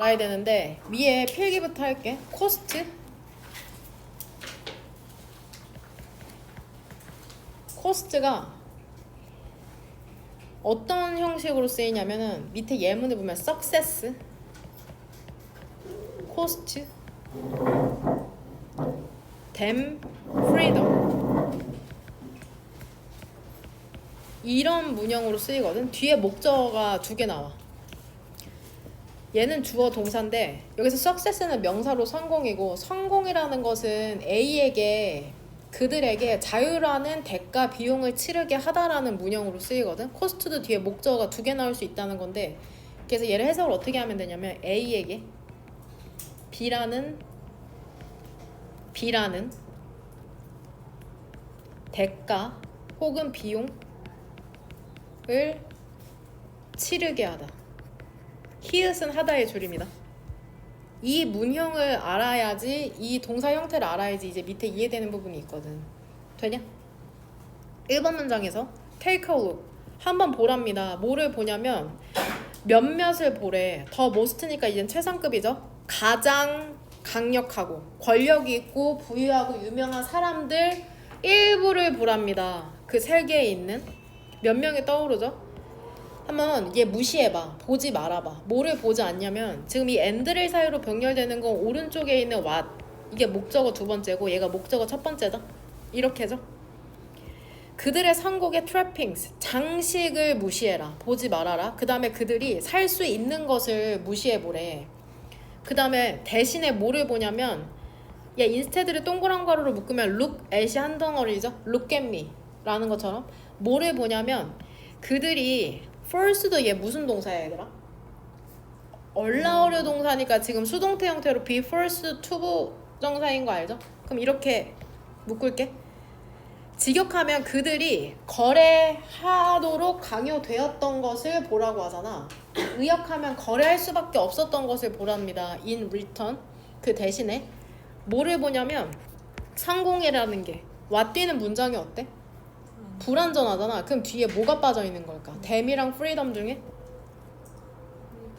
알아야 되는데 위에 필기부터 할게. 코스트가 어떤 형식으로 쓰이냐면은 밑에 예문을 보면 success, cost, them, freedom 이런 문형으로 쓰이거든. 뒤에 목적어가 두 개 나와. 얘는 주어 동사인데 여기서 success는 명사로 성공이고, 성공이라는 것은 A에게 그들에게 자유라는 대가 비용을 치르게 하다라는 문형으로 쓰이거든. 코스트도 뒤에 목적어가 두 개 나올 수 있다는 건데, 그래서 얘를 해석을 어떻게 하면 되냐면 A에게 B라는 대가 혹은 비용을 치르게 하다. 히읗은 하다의 줄입니다. 이 문형을 알아야지, 이 동사 형태를 알아야지 이제 밑에 이해되는 부분이 있거든. 되냐? 1번 문장에서 take a look, 한번 보랍니다. 뭐를 보냐면 몇몇을 보래. 더 most니까 이젠 최상급이죠. 가장 강력하고 권력이 있고 부유하고 유명한 사람들 일부를 보랍니다. 그 세계에 있는 몇 명이 떠오르죠? 한번 얘 무시해봐. 보지 말아봐. 뭐를 보지 않냐면 지금 이 and를 사이로 병렬되는 건 오른쪽에 있는 what, 이게 목적어 두 번째고 얘가 목적어 첫 번째다. 이렇게 해서 그들의 선곡의 trappings, 장식을 무시해라. 보지 말아라. 그 다음에 그들이 살 수 있는 것을 무시해보래. 그 다음에 대신에 뭐를 보냐면, 얘 instead를 동그란 가로로 묶으면 look at이 한 덩어리죠. look at me 라는 것처럼 뭐를 보냐면 그들이 first도 얘 무슨 동사야 얘들아? 얼라어류 동사니까 지금 수동태 형태로 be first to 정사인 거 알죠? 그럼 이렇게 묶을게. 직역하면 그들이 거래하도록 강요되었던 것을 보라고 하잖아. 의역하면 거래할 수밖에 없었던 것을 보랍니다. in return. 그 대신에 뭐를 보냐면 상공이라는 게 왓뛰는 문장이 어때? 불완전하잖아. 그럼 뒤에 뭐가 빠져 있는 걸까? 댐이랑 프리덤 중에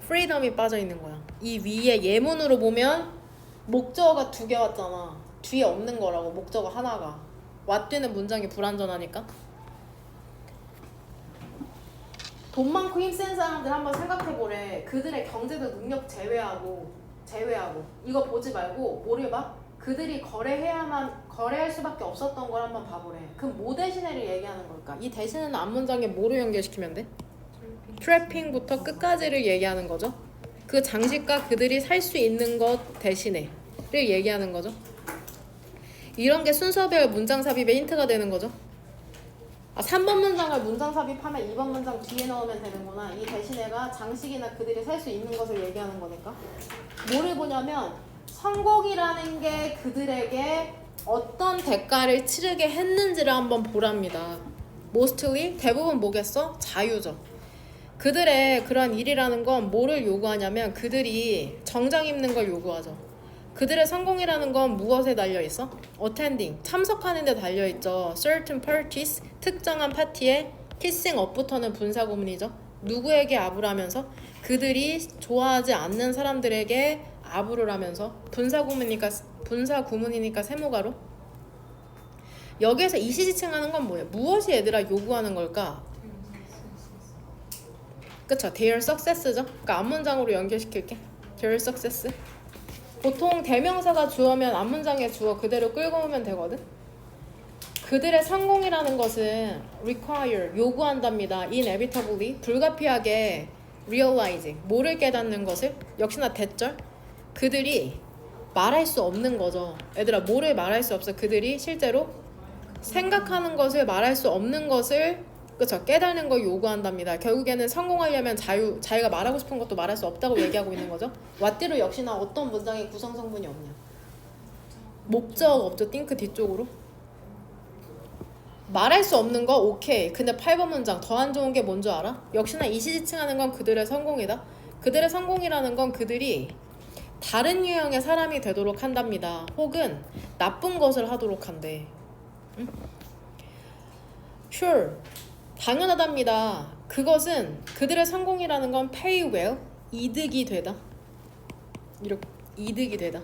프리덤이 빠져 있는 거야. 이 위에 예문으로 보면 목적어가 두 개 왔잖아. 뒤에 없는 거라고, 목적어 하나가. 왓뛰는 문장이 불완전하니까. 돈 많고 힘센 사람들 한번 생각해보래. 그들의 경제적 능력 제외하고 이거 보지 말고 뭐를 봐? 그들이 거래할 수밖에 없었던 걸 한번 봐보래. 그럼 뭐 대신에를 얘기하는 걸까? 이 대신에는 앞문장에 뭐로 연결시키면 돼? 트래핑부터 끝까지를 얘기하는 거죠. 그 장식과 그들이 살 수 있는 것 대신에를 얘기하는 거죠. 이런 게 순서별 문장 삽입의 힌트가 되는 거죠. 3번 문장을 문장 삽입하면 2번 문장 뒤에 넣으면 되는구나. 이 대신에가 장식이나 그들이 살 수 있는 것을 얘기하는 거니까. 뭐를 보냐면 선곡이라는 게 그들에게 어떤 대가를 치르게 했는지를 한번 보랍니다. mostly, 대부분 뭐겠어? 자유죠. 그들의 그러한 일이라는 건 뭐를 요구하냐면 그들이 정장 입는 걸 요구하죠. 그들의 성공이라는 건 무엇에 달려있어? attending, 참석하는 데 달려있죠. certain parties, 특정한 파티에 kissing up부터는 분사구문이죠. 누구에게 아부를 하면서? 그들이 좋아하지 않는 사람들에게 아부를 하면서. 분사구문이니까 세모가로. 여기에서 이시지칭하는 건 뭐예요? 무엇이 얘들아 요구하는 걸까? 그쵸? their success죠? 그러니까 앞문장으로 연결시킬게. their success. 보통 대명사가 주어면 앞문장에 주어 그대로 끌고 오면 되거든? 그들의 성공이라는 것은 require, 요구한답니다. inevitably, 불가피하게 realizing, 뭐를 깨닫는 것을? 역시나 대절. 그들이 말할 수 없는 거죠. 얘들아, 뭐를 말할 수 없어? 그들이 실제로 생각하는 것을 말할 수 없는 것을, 그쵸? 깨닫는 걸 요구한답니다. 결국에는 성공하려면 자기가 말하고 싶은 것도 말할 수 없다고 얘기하고 있는 거죠. 왓디로 역시나 어떤 문장에 구성 성분이 없냐? 목적 없죠. 띵크 뒤쪽으로. 말할 수 없는 거 오케이. 근데 8번 문장 더 안 좋은 게 뭔 줄 알아? 역시나 이시지칭하는 건 그들의 성공이다. 그들의 성공이라는 건 그들이 다른 유형의 사람이 되도록 한답니다. 혹은 나쁜 것을 하도록 한대. 응? Sure, 당연하답니다. 그것은 그들의 성공이라는 건 pay well, 이득이 되다. 이렇게 이득이 되다.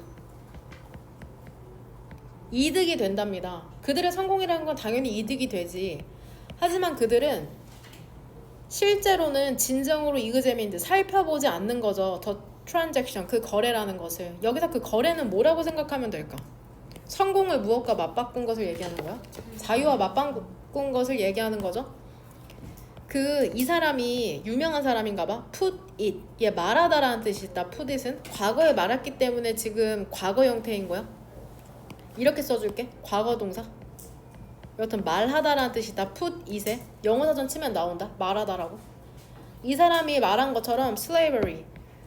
이득이 된답니다. 그들의 성공이라는 건 당연히 이득이 되지. 하지만 그들은 실제로는 진정으로 이그제민드 살펴보지 않는 거죠. 더 트랜잭션, 그 거래라는 것을. 여기서 그 거래는 뭐라고 생각하면 될까? 성공을 무엇과 맞바꾼 것을 얘기하는 거야? 자유와 맞바꾼 것을 얘기하는 거죠. 이 사람이 유명한 사람인가 봐. put it. 얘 말하다라는 뜻이 있다. put it은 과거에 말했기 때문에 지금 과거 형태인 거야. 이렇게 써줄게. 과거 동사. 여튼 말하다라는 뜻이 있다. put it에 영어사전 치면 나온다. 말하다라고. 이 사람이 말한 것처럼 slavery,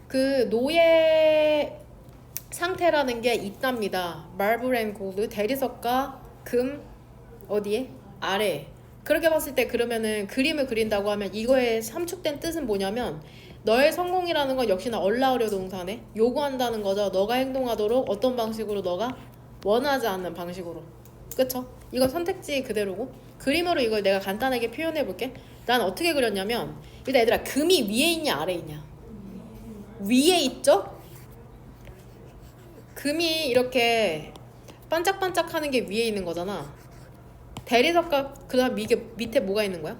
그 노예 상태라는 게 있답니다. marble and gold, 대리석과 금 어디에? 아래. 그렇게 봤을 때 그러면은 그림을 그린다고 하면 이거의 함축된 뜻은 뭐냐면 너의 성공이라는 건 역시나 얼라우려 동사네. 요구한다는 거죠. 너가 행동하도록 어떤 방식으로, 너가 원하지 않는 방식으로. 그쵸? 이건 선택지 그대로고. 그림으로 이걸 내가 간단하게 표현해 볼게. 난 어떻게 그렸냐면, 일단 얘들아, 금이 위에 있냐 아래에 있냐? 위에 있죠? 금이 이렇게 반짝반짝하는 게 위에 있는 거잖아. 대리석과 그 다음 밑에 뭐가 있는 거야?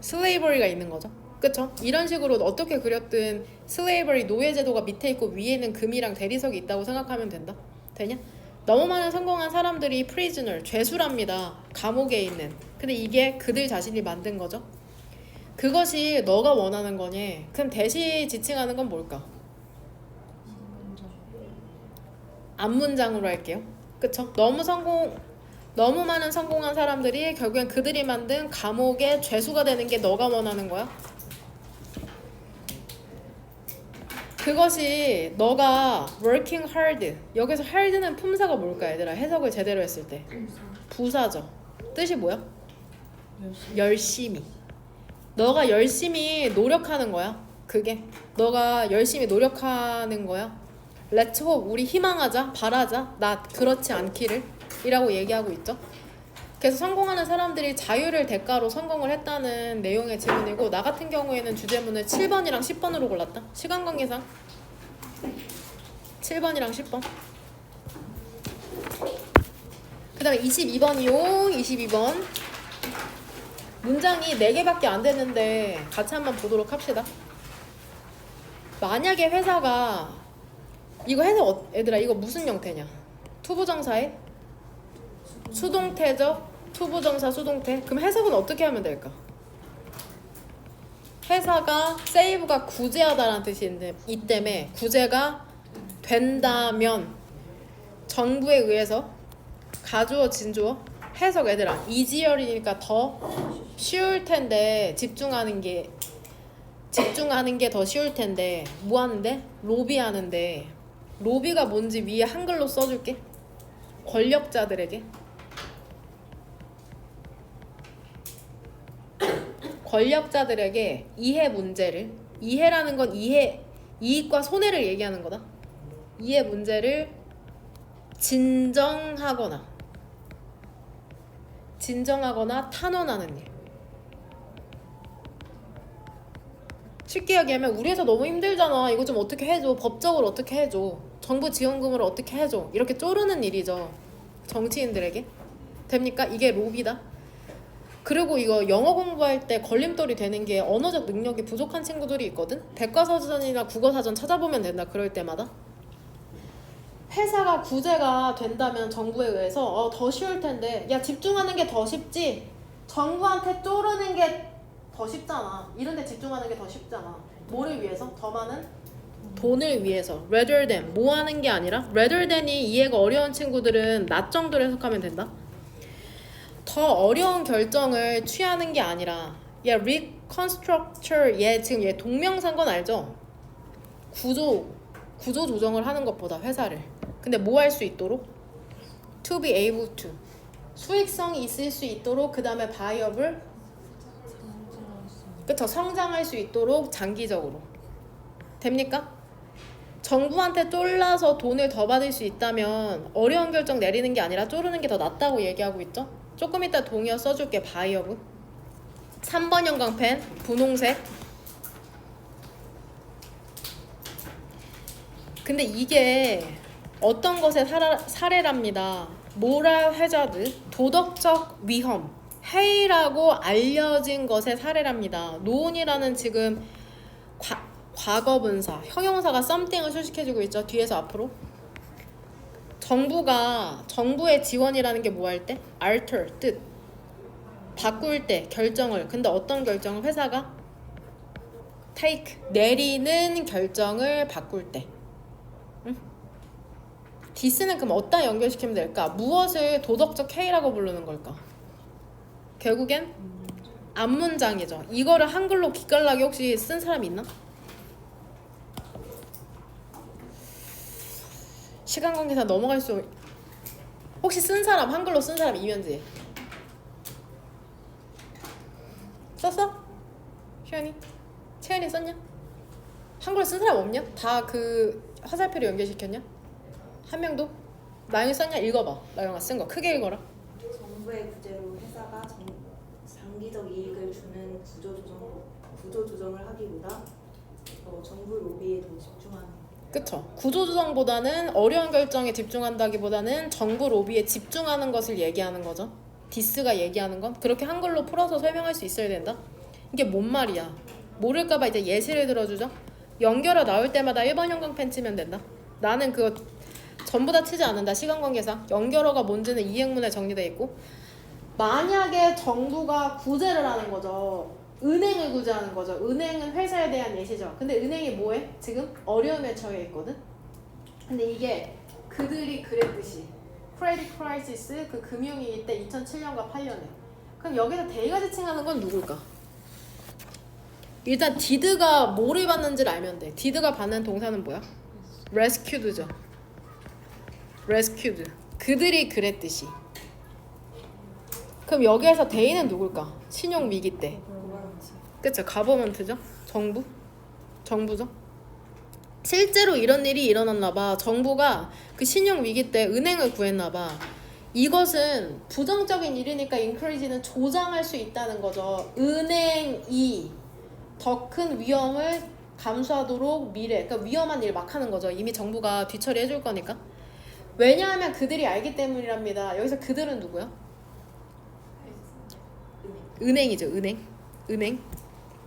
슬레이버리가 있는 거죠. 그쵸? 이런 식으로 어떻게 그렸든 슬레이버리, 노예제도가 밑에 있고 위에는 금이랑 대리석이 있다고 생각하면 된다. 되냐? 너무 많은 성공한 사람들이 프리즈널, 죄수랍니다. 감옥에 있는. 근데 이게 그들 자신이 만든 거죠. 그것이 너가 원하는 거니. 그럼 대시 지칭하는 건 뭘까? 앞문장으로 할게요. 그쵸? 너무 많은 성공한 사람들이 결국엔 그들이 만든 감옥의 죄수가 되는 게 너가 원하는 거야. 그것이 너가 working hard. 여기서 hard는 품사가 뭘까 얘들아? 해석을 제대로 했을 때 부사죠. 뜻이 뭐야? 열심히. 너가 열심히 노력하는 거야. 그게 너가 열심히 노력하는 거야. Let's hope. 우리 희망하자, 바라자. 나 그렇지 않기를 이라고 얘기하고 있죠. 그래서 성공하는 사람들이 자유를 대가로 성공을 했다는 내용의 질문이고, 나 같은 경우에는 주제문을 7번이랑 10번으로 골랐다. 시간 관계상 7번이랑 10번. 그 다음에 22번이요. 22번 문장이 4개밖에 안 되는데 같이 한번 보도록 합시다. 만약에 회사가 이거 해서 얘들아 이거 무슨 형태냐? 투부정사에 수동태죠? 투부정사 수동태. 그럼 해석은 어떻게 하면 될까? 회사가 save가 구제하다라는 뜻이 있는데 이 때문에 구제가 된다면 정부에 의해서 가주어 진주어 해석 얘들아 easier이니까 더 쉬울 텐데 집중하는 게 더 쉬울 텐데 뭐 하는데? 로비하는데 로비가 뭔지 위에 한글로 써줄게. 권력자들에게 이해 문제를, 이해라는 건 이익과 손해를 얘기하는 거다. 이해 문제를 진정하거나 탄원하는 일. 쉽게 얘기하면 우리 회사 너무 힘들잖아. 이거 좀 어떻게 해줘. 법적으로 어떻게 해줘. 정부 지원금으로 어떻게 해줘. 이렇게 쪼르는 일이죠. 정치인들에게. 됩니까? 이게 로비다. 그리고 이거 영어 공부할 때 걸림돌이 되는 게 언어적 능력이 부족한 친구들이 있거든. 백과사전이나 국어사전 찾아보면 된다. 그럴 때마다 회사가 구제가 된다면 정부에 의해서 더 쉬울 텐데 야 집중하는 게 더 쉽지. 정부한테 쪼르는 게 더 쉽잖아. 이런 데 집중하는 게 더 쉽잖아. 뭐를 위해서? 더 많은 돈을 위해서. rather than 뭐 하는 게 아니라 rather than이 이해가 어려운 친구들은 not 정도로 해석하면 된다. 더 어려운 결정을 취하는 게 아니라 야 reconstructure 얘 지금 얘 동명사인 건 알죠? 구조 조정을 하는 것보다 회사를. 근데 뭐 할 수 있도록? to be able to 수익성이 있을 수 있도록 그 다음에 viable 그쵸 성장할 수 있도록 장기적으로. 됩니까? 정부한테 쫄라서 돈을 더 받을 수 있다면 어려운 결정 내리는 게 아니라 쪼르는 게 더 낫다고 얘기하고 있죠. 조금 이따 동의어 써줄게. 바이어브 3번 형광펜 분홍색. 근데 이게 어떤 것의 사례랍니다. 모럴 해저드, 도덕적 위험, 해이라고 알려진 것의 사례랍니다. 노온이라는 지금 과거분사, 형용사가 something을 수식해주고 있죠. 뒤에서 앞으로. 정부의 지원이라는 게 뭐 할 때? alter, 뜻. 바꿀 때, 결정을. 근데 어떤 결정을? 회사가 take, 내리는 결정을 바꿀 때. 응? 디스는 그럼 어디다 연결시키면 될까? 무엇을 도덕적 해이라고 부르는 걸까? 결국엔 앞문장이죠. 이거를 한글로 기깔나게 혹시 쓴 사람이 있나? 시간 관계상 넘어갈 수 혹시 쓴 사람 한글로 쓴 사람 이면지 썼어? 희연이? 채연이 썼냐? 한글로 쓴 사람 없냐? 다 그 화살표로 연결시켰냐? 한 명도? 나영이 썼냐? 읽어봐. 나영아 쓴 거 크게 읽어라. 정부의 구제로 회사가 장기적 이익을 주는 구조조정을 하기보다 정부 로비에 더 집중하는. 그쵸. 구조조정보다는 어려운 결정에 집중한다기보다는 정부 로비에 집중하는 것을 얘기하는 거죠. 디스가 얘기하는 건 그렇게 한글로 풀어서 설명할 수 있어야 된다. 이게 뭔 말이야? 모를까봐 이제 예시를 들어주죠. 연결어 나올 때마다 1번 형광펜 치면 된다. 나는 그거 전부 다 치지 않는다. 시간 관계상 연결어가 뭔지는 이 행문에 정리되어 있고, 만약에 정부가 구제를 하는 거죠. 은행을 구제하는 거죠. 은행은 회사에 대한 예시죠. 근데 은행이 뭐해? 지금 어려움에 처해 있거든. 근데 이게 그들이 그랬듯이 크레딧 크라이시스 그 금융위기 때 2007년과 8년에. 그럼 여기서 대의가 지칭하는 건 누굴까? 일단 did가 뭐를 받는지를 알면 돼. did가 받는 동사는 뭐야? rescued죠. rescued. 그들이 그랬듯이. 그럼 여기에서 대의는 누굴까? 신용 위기 때. 그쵸? 가버먼트죠? 정부죠? 실제로 이런 일이 일어났나봐. 정부가 그 신용 위기 때 은행을 구했나봐. 이것은 부정적인 일이니까 encourage는 조장할 수 있다는 거죠. 은행이 더 큰 위험을 감수하도록 그러니까 위험한 일 막 하는 거죠. 이미 정부가 뒤처리 해줄 거니까. 왜냐하면 그들이 알기 때문이랍니다. 여기서 그들은 누구야? 은행이죠. 은행.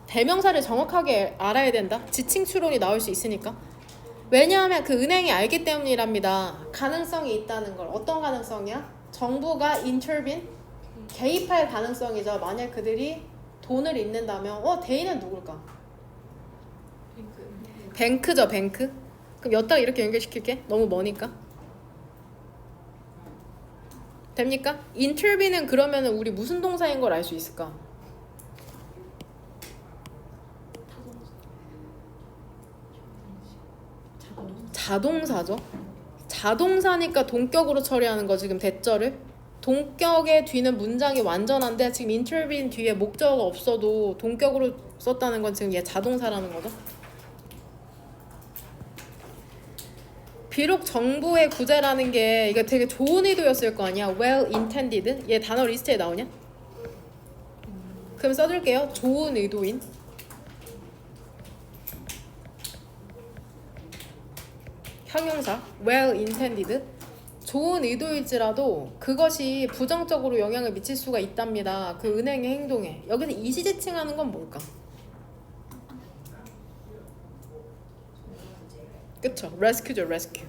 대명사를 정확하게 알아야 된다. 지칭 추론이 나올 수 있으니까. 왜냐하면 그 은행이 알기 때문이랍니다. 가능성이 있다는 걸. 어떤 가능성이야? 정부가 intervene, 개입할 가능성이죠. 만약 그들이 돈을 잃는다면 대인은 누굴까? 뱅크죠. 뱅크. 그럼 여기다가 이렇게 연결시킬게. 너무 머니까. 됩니까? intervene는 그러면 우리 무슨 동사인 걸 알 수 있을까? 자동사죠. 자동사니까 동격으로 처리하는 거 지금 대절을. 동격의 뒤는 문장이 완전한데 지금 intervene 뒤에 목적어가 없어도 동격으로 썼다는 건 지금 얘 자동사라는 거죠. 비록 정부의 구제라는 게 이거 되게 좋은 의도였을 거 아니야. well intended. 얘 단어 리스트에 나오냐? 그럼 써줄게요. 좋은 의도인. 형용사 well intended. 좋은 의도일지라도 그것이 부정적으로 영향을 미칠 수가 있답니다. 그 은행의 행동에. 여기서 이시지칭하는 건 뭘까? 그쵸. rescue죠. rescue.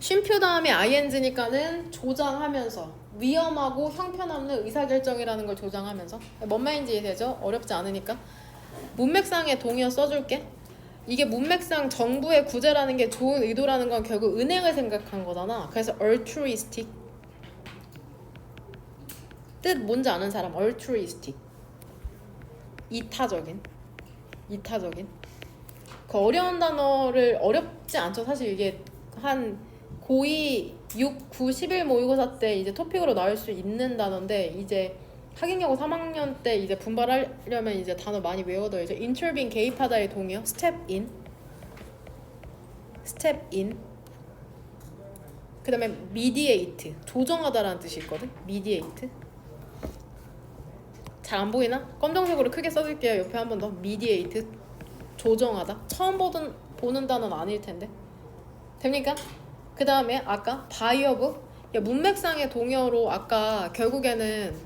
쉼표 다음에 ing니까는 조장하면서 위험하고 형편없는 의사결정이라는 걸 조장하면서. 뭔 말인지 이해되죠? 어렵지 않으니까. 문맥상에 동의어 써줄게. 이게 문맥상 정부의 구제라는 게 좋은 의도라는 건 결국 은행을 생각한 거잖아. 그래서 altruistic. 뜻 뭔지 아는 사람. altruistic. 이타적인. 그 어려운 단어를 어렵지 않죠. 사실 이게 한 고2, 6, 9, 11 모의고사 때 이제 토픽으로 나올 수 있는 단어인데 이제 학인여고 3학년 때 이제 분발하려면 이제 단어 많이 외워둬야죠. intervene 개입하다의 동의어 step in. 그 다음에 mediate 조정하다라는 뜻이 있거든. mediate. 잘 안 보이나? 검정색으로 크게 써줄게요. 옆에 한 번 더. mediate. 조정하다. 처음 보는 단어는 아닐 텐데. 됩니까? 그 다음에 아까 바이어브. 문맥상의 동의어로 아까 결국에는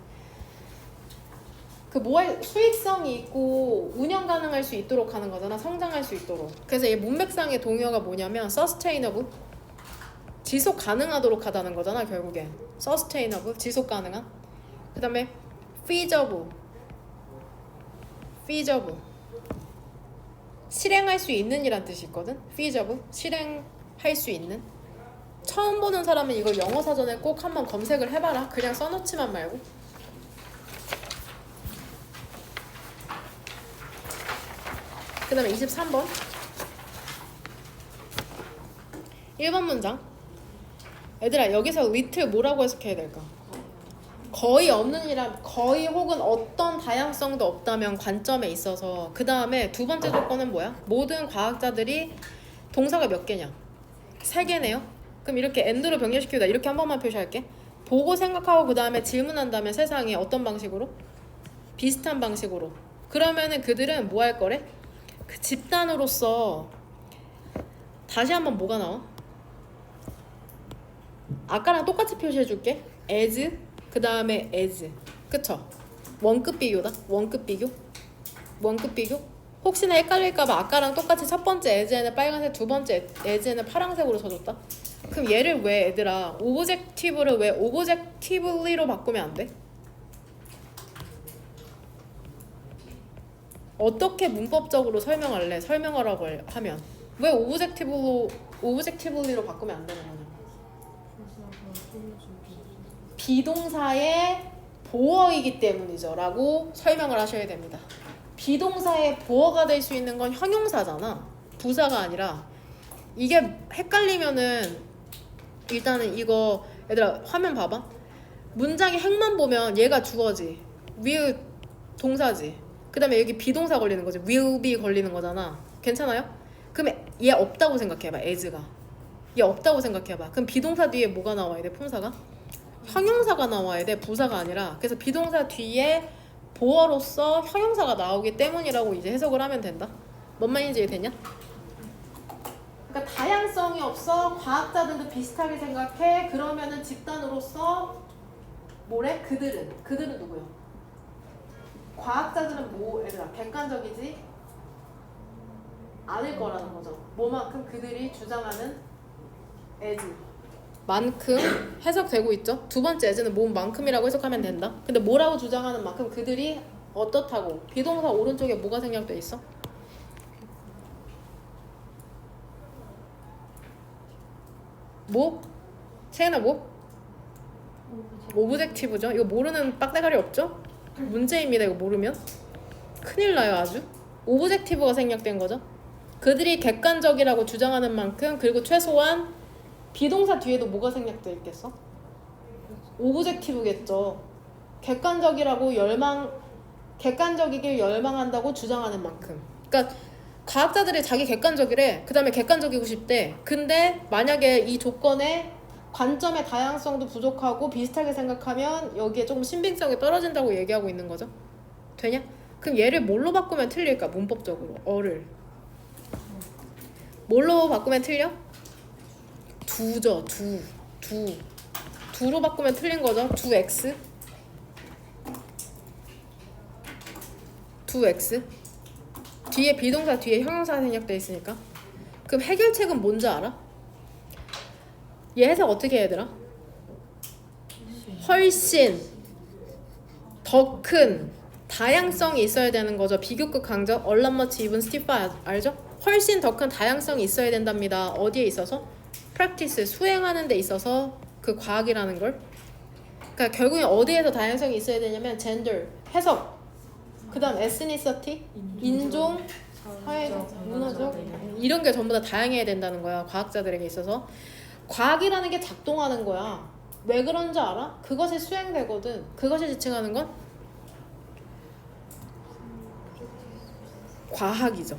그 뭐에 수익성이 있고 운영 가능할 수 있도록 하는 거잖아. 성장할 수 있도록. 그래서 이 문맥상의 동의어가 뭐냐면 sustainable. 지속 가능하도록 하다는 거잖아, 결국엔. sustainable. 지속 가능한. 그 다음에 feasible. feasible. 실행할 수 있는 이란 뜻이 있거든. feasible. 실행할 수 있는. 처음 보는 사람은 이거 영어 사전에 꼭 한번 검색을 해봐라. 그냥 써놓지만 말고. 그 다음에 23번 1번 문장. 얘들아, 여기서 little 뭐라고 해석해야 될까? 거의 없는 이라, 거의 혹은 어떤 다양성도 없다면 관점에 있어서. 그 다음에 두 번째 조건은 뭐야? 모든 과학자들이 동사가 몇 개냐? 3개네요. 그럼 이렇게 and로 병렬시키다. 이렇게 한 번만 표시할게. 보고 생각하고 그 다음에 질문한다면 세상에 어떤 방식으로? 비슷한 방식으로. 그러면은 그들은 뭐 할 거래? 그 집단으로서. 다시 한번 뭐가 나와? 아까랑 똑같이 표시해줄게. as 그 다음에 as. 그쵸? 원급 비교다. 원급 비교. 원급 비교. 혹시나 헷갈릴까봐 아까랑 똑같이 첫 번째 as에는 빨간색, 두 번째 as에는 파란색으로 써줬다. 그럼 얘를 왜 얘들아 오브젝티브를 왜 오브젝티브리로 바꾸면 안 돼? 어떻게 문법적으로 설명할래? 설명하라고 하면 왜 오브젝티브리로 바꾸면 안 되는 거냐? 비동사의 보어이기 때문이죠 라고 설명을 하셔야 됩니다. 비동사의 보어가 될 수 있는 건 형용사잖아. 부사가 아니라. 이게 헷갈리면은 일단은 이거 얘들아 화면 봐봐. 문장의 핵만 보면 얘가 주어지, will 동사지, 그 다음에 여기 비동사 걸리는 거지, will be 걸리는 거잖아. 괜찮아요? 그럼 얘 없다고 생각해봐. as가 얘 없다고 생각해봐. 그럼 비동사 뒤에 뭐가 나와야 돼? 품사가? 형용사가 나와야 돼. 부사가 아니라. 그래서 비동사 뒤에 보어로서 형용사가 나오기 때문이라고 이제 해석을 하면 된다. 뭔 말인지 이해되냐? 그러니까 다양성이 없어. 과학자들도 비슷하게 생각해. 그러면은 집단으로서 뭐래? 그들은 누구요? 과학자들은 뭐 얘들아 객관적이지 않을 거라는 거죠. 뭐만큼? 그들이 주장하는 as 만큼 해석되고 있죠. 두 번째 as는 뭐만큼이라고 해석하면 된다. 근데 뭐라고 주장하는 만큼 그들이 어떻다고. 비동사 오른쪽에 뭐가 생략돼 있어? 뭐? 세연아 뭐? 오브젝티브죠. 이거 모르는 빡대가리 없죠? 문제입니다. 이거 모르면 큰일 나요. 아주. 오브젝티브가 생략된 거죠. 그들이 객관적이라고 주장하는 만큼. 그리고 최소한 비동사 뒤에도 뭐가 생략돼 있겠어? 오브젝티브겠죠. 객관적이길 열망한다고 주장하는 만큼. 그러니까 과학자들이 자기 객관적이래. 그 다음에 객관적이고 싶대. 근데 만약에 이 조건에 관점의 다양성도 부족하고 비슷하게 생각하면 여기에 조금 신빙성이 떨어진다고 얘기하고 있는 거죠. 되냐? 그럼 얘를 뭘로 바꾸면 틀릴까? 문법적으로 어를 뭘로 바꾸면 틀려? 두죠. 두로 바꾸면 틀린 거죠. 두 x 뒤에 비동사 뒤에 형용사가 생략돼 있으니까. 그럼 해결책은 뭔지 알아? 얘 해석 어떻게 해야 되나? 훨씬 더 큰 다양성이 있어야 되는 거죠. 비교급 강적 얼람머치 이븐 스티파 알죠? 훨씬 더 큰 다양성이 있어야 된답니다. 어디에 있어서? practice 수행하는 데 있어서. 그 과학이라는 걸. 그러니까 결국엔 어디에서 다양성이 있어야 되냐면 gender 해석, 그 다음 ethnicity 인종, 사회적, 문화적 이런 게 전부 다 다양해야 된다는 거야. 과학자들에게 있어서. 과학이라는 게 작동하는 거야. 왜 그런지 알아? 그것이 수행되거든. 그것이 지칭하는 건 과학이죠.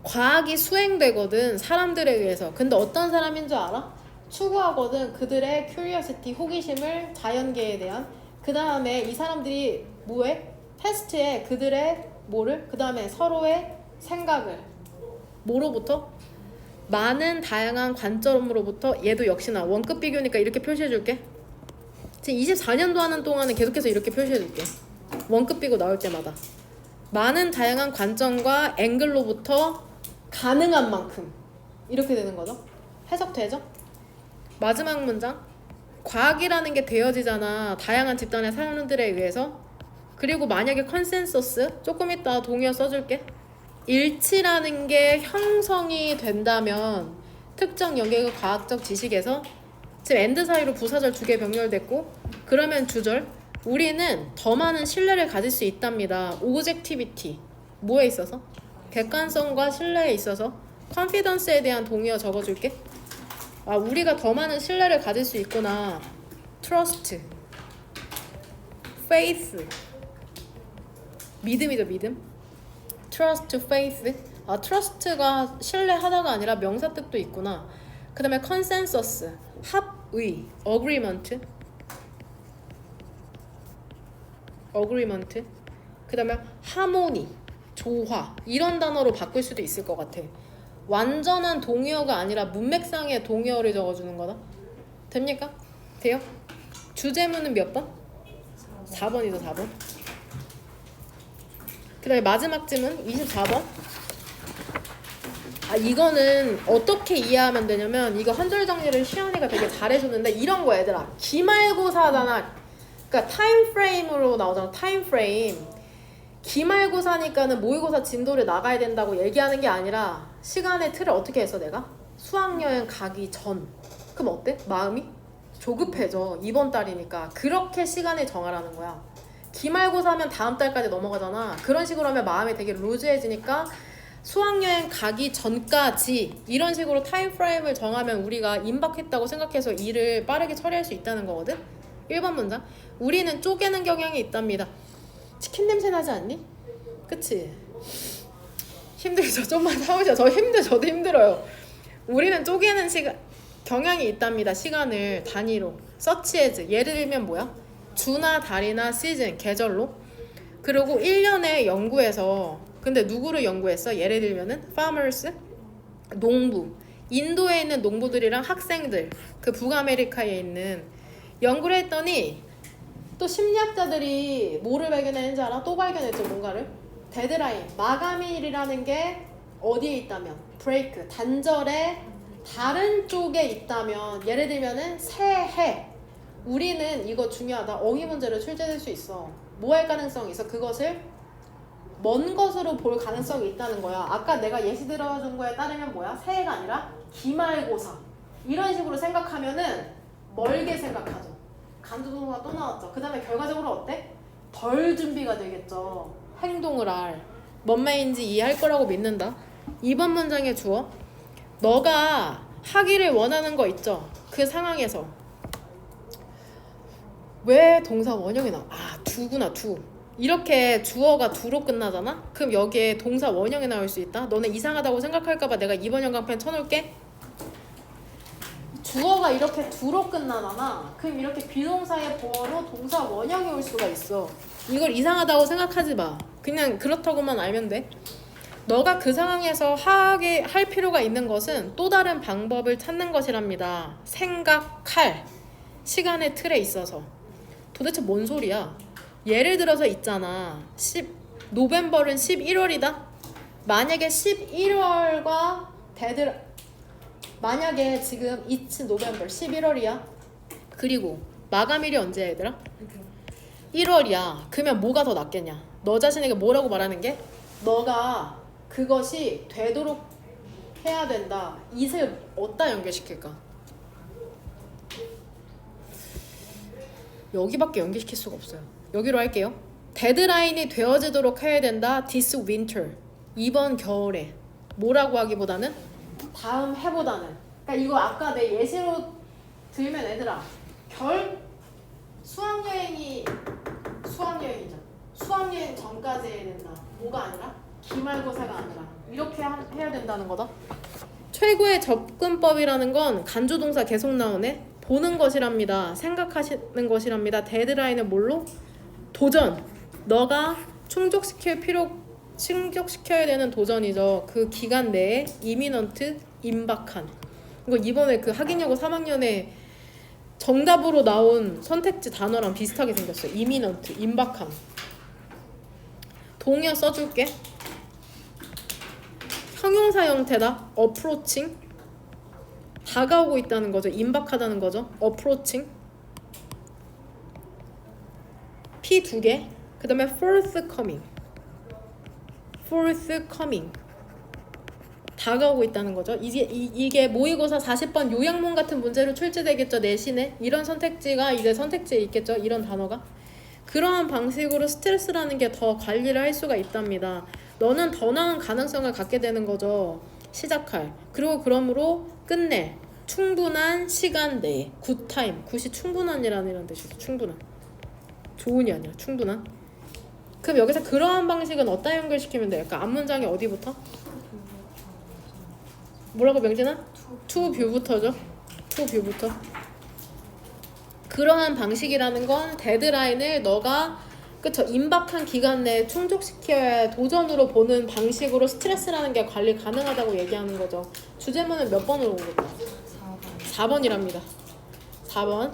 과학이 수행되거든. 사람들에 의해서. 근데 어떤 사람인 줄 알아? 추구하거든. 그들의 curiosity, 호기심을 자연계에 대한. 그 다음에 이 사람들이 뭐해? 테스트에 그들의 뭐를? 그 다음에 서로의 생각을 뭐로부터? 많은 다양한 관점으로부터. 얘도 역시나 원급 비교니까 이렇게 표시해줄게. 지금 24년도 하는 동안은 계속해서 이렇게 표시해줄게. 원급 비교 나올 때마다 많은 다양한 관점과 앵글로부터 가능한 만큼 이렇게 되는 거죠. 해석되죠? 마지막 문장. 과학이라는 게 되어지잖아. 다양한 집단의 사람들에 의해서. 그리고 만약에 컨센서스, 조금 이따 동의어 써줄게. 일치라는 게 형성이 된다면 특정 영역의 과학적 지식에서 지금 엔드 사이로 부사절 2개 병렬됐고, 그러면 주절. 우리는 더 많은 신뢰를 가질 수 있답니다. 오브젝티비티. 뭐에 있어서? 객관성과 신뢰에 있어서. 컨피던스에 대한 동의어 적어줄게. 아, 우리가 더 많은 신뢰를 가질 수 있구나. 트러스트, 페이스, 믿음이죠, 믿음. 트러스트, 페이스. 아, 트러스트가 신뢰하다가 아니라 명사 뜻도 있구나. 그 다음에 컨센서스, 합의, 어그리먼트, 어그리먼트. 그 다음에 하모니, 조화. 이런 단어로 바꿀 수도 있을 것 같아. 완전한 동의어가 아니라 문맥상의 동의어를 적어주는 거다. 됩니까? 돼요? 주제문은 몇 번? 4번이죠, 4번. 그 다음에 마지막 질문 24번. 아, 이거는 어떻게 이해하면 되냐면, 이거 한 줄 정리를 시연이가 되게 잘해줬는데, 이런 거 얘들아. 기말고사잖아. 그러니까 타임프레임으로 나오잖아. 타임프레임. 기말고사니까는 모의고사 진도를 나가야 된다고 얘기하는 게 아니라 시간의 틀을 어떻게 했어 내가? 수학여행 가기 전. 그럼 어때? 마음이 조급해져. 이번 달이니까. 그렇게 시간을 정하라는 거야. 기말고사면 다음 달까지 넘어가잖아. 그런 식으로 하면 마음이 되게 루즈해지니까 수학여행 가기 전까지 이런 식으로 타임프레임을 정하면 우리가 임박했다고 생각해서 일을 빠르게 처리할 수 있다는 거거든. 1번 문장. 우리는 쪼개는 경향이 있답니다. 치킨 냄새 나지 않니? 그치? 힘들죠. 좀만 참으셔. 저도 힘들어요. 우리는 쪼개는 경향이 있답니다. 시간을 단위로. 서치 에즈. 예를 들면 뭐야? 주나 달이나 시즌, 계절로. 그리고 1년에 연구해서, 근데 누구를 연구했어? 예를 들면은 farmers, 농부. 인도에 있는 농부들이랑 학생들, 그 북아메리카에 있는 연구를 했더니 또 심리학자들이 뭐를 발견했는지 알아? 또 발견했죠, 뭔가를. 데드라인, 마감일이라는 게 어디에 있다면, 브레이크, 단절의 다른 쪽에 있다면, 예를 들면은 새해. 우리는 이거 중요하다. 어휘 문제로 출제될 수 있어. 뭐 할 가능성이 있어? 그것을 먼 것으로 볼 가능성이 있다는 거야. 아까 내가 예시 들어준 거에 따르면 뭐야? 새해가 아니라 기말고사. 이런 식으로 생각하면은 멀게 생각하죠. 간주동사가 또 나왔죠. 그 다음에 결과적으로 어때? 덜 준비가 되겠죠. 행동을 할. 뭔 말인지 이해할 거라고 믿는다. 2번 문장의 주어. 너가 하기를 원하는 거 있죠. 그 상황에서 왜 동사 원형이 나와? 아, 두구나, 두. 이렇게 주어가 두로 끝나잖아? 그럼 여기에 동사 원형이 나올 수 있다? 너네 이상하다고 생각할까봐 내가 2번 연강편 쳐놓을게. 주어가 이렇게 두로 끝나잖아. 그럼 이렇게 비동사의 보어로 동사 원형이 올 수가 있어. 이걸 이상하다고 생각하지 마. 그냥 그렇다고만 알면 돼. 너가 그 상황에서 하게 할 필요가 있는 것은 또 다른 방법을 찾는 것이랍니다. 생각할 시간의 틀에 있어서. 도대체 뭔 소리야? 예를 들어서 있잖아. 노벰버는 11월이다. 만약에 11월과 만약에 지금 it's November 11월이야. 그리고 마감일이 언제야 얘들아? 1월이야. 그러면 뭐가 더 낫겠냐? 너 자신에게 뭐라고 말하는 게? 너가 그것이 되도록 해야 된다. 이을 어디다 연결시킬까? 여기밖에 연결시킬 수가 없어요. 여기로 할게요. 데드라인이 되어지도록 해야 된다. This winter. 이번 겨울에. 뭐라고 하기보다는 다음 해보다는. 그러니까 이거 아까 내 예시로 들면 애들아, 수학여행이죠. 수학여행 전까지 해야 된다. 뭐가 아니라? 기말고사가 아니라. 이렇게 해야 된다는 거다. 최고의 접근법이라는 건 간주동사 계속 나오네. 보는 것이랍니다. 생각하시는 것이랍니다. 데드라인은 뭘로? 도전. 너가 충족시킬 충족시켜야 되는 도전이죠. 그 기간 내에 이미넌트, 임박한. 이거 이번에 그 학인여고 3학년에 정답으로 나온 선택지 단어랑 비슷하게 생겼어요. 이미넌트, 임박한. 동의어 써줄게. 형용사 형태다. approaching. 다가오고 있다는 거죠. 임박하다는 거죠. approaching. P 2개. 그 다음에 forthcoming. forthcoming. 다가오고 있다는 거죠. 이게 모의고사 40번 요약문 같은 문제로 출제되겠죠. 내신에. 이런 선택지가 이제 선택지에 있겠죠. 이런 단어가. 그러한 방식으로 스트레스라는 게 더 관리를 할 수가 있답니다. 너는 더 나은 가능성을 갖게 되는 거죠. 시작할. 그리고 그러므로 끝낼. 충분한 시간 내에. 굿타임. 굿이 충분한이라는 뜻이죠. 충분한. 좋은이 아니라 충분한. 그럼 여기서 그러한 방식은 어디다 연결시키면 돼요? 그러니까 앞문장이 어디부터? 뭐라고 명진아? to view부터죠. to view부터. 그러한 방식이라는 건 데드라인을 너가 그쵸 임박한 기간 내에 충족시켜야 도전으로 보는 방식으로 스트레스라는 게 관리 가능하다고 얘기하는 거죠. 주제문은 몇 번으로 오겠다? 4번이랍니다. 4번.